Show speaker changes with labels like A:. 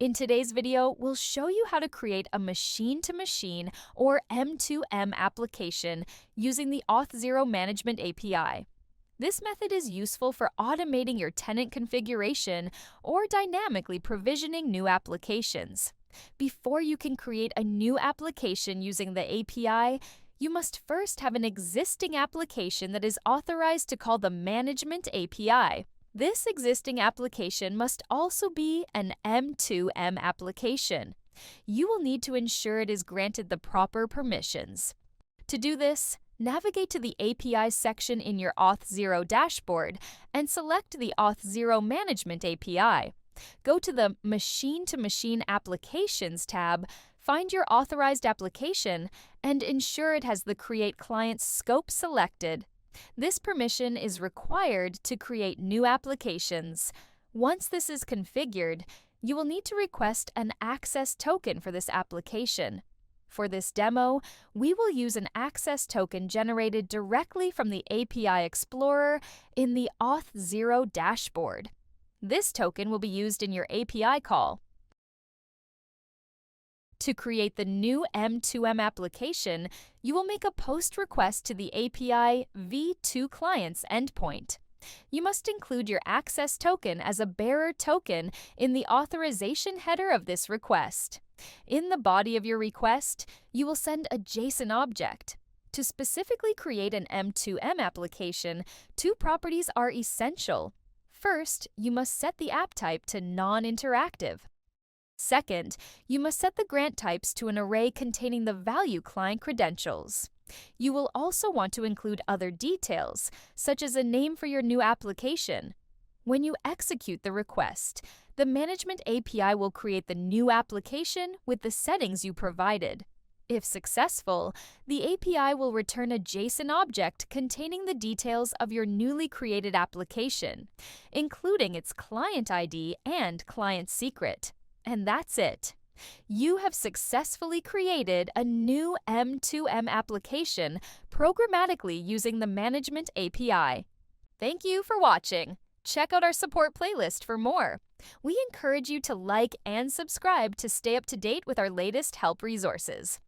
A: In today's video, we'll show you how to create a machine-to-machine or M2M application using the Auth0 Management API. This method is useful for automating your tenant configuration or dynamically provisioning new applications. Before you can create a new application using the API, you must first have an existing application that is authorized to call the Management API. This existing application must also be an M2M application. You will need to ensure it is granted the proper permissions. To do this, navigate to the API section in your Auth0 dashboard and select the Auth0 Management API. Go to the Machine-to-Machine Applications tab, find your authorized application, and ensure it has the Create Client scope selected. This permission is required to create new applications. Once this is configured, you will need to request an access token for this application. For this demo, we will use an access token generated directly from the API Explorer in the Auth0 dashboard. This token will be used in your API call. To create the new M2M application, you will make a POST request to the API v2 client's endpoint. You must include your access token as a bearer token in the authorization header of this request. In the body of your request, you will send a JSON object. To specifically create an M2M application, two properties are essential. First, you must set the app type to non-interactive. Second, you must set the grant types to an array containing the value client credentials. You will also want to include other details, such as a name for your new application. When you execute the request, the Management API will create the new application with the settings you provided. If successful, the API will return a JSON object containing the details of your newly created application, including its client ID and client secret. And that's it. You have successfully created a new M2M application programmatically using the Management API. Thank you for watching. Check out our support playlist for more. We encourage you to like and subscribe to stay up to date with our latest help resources.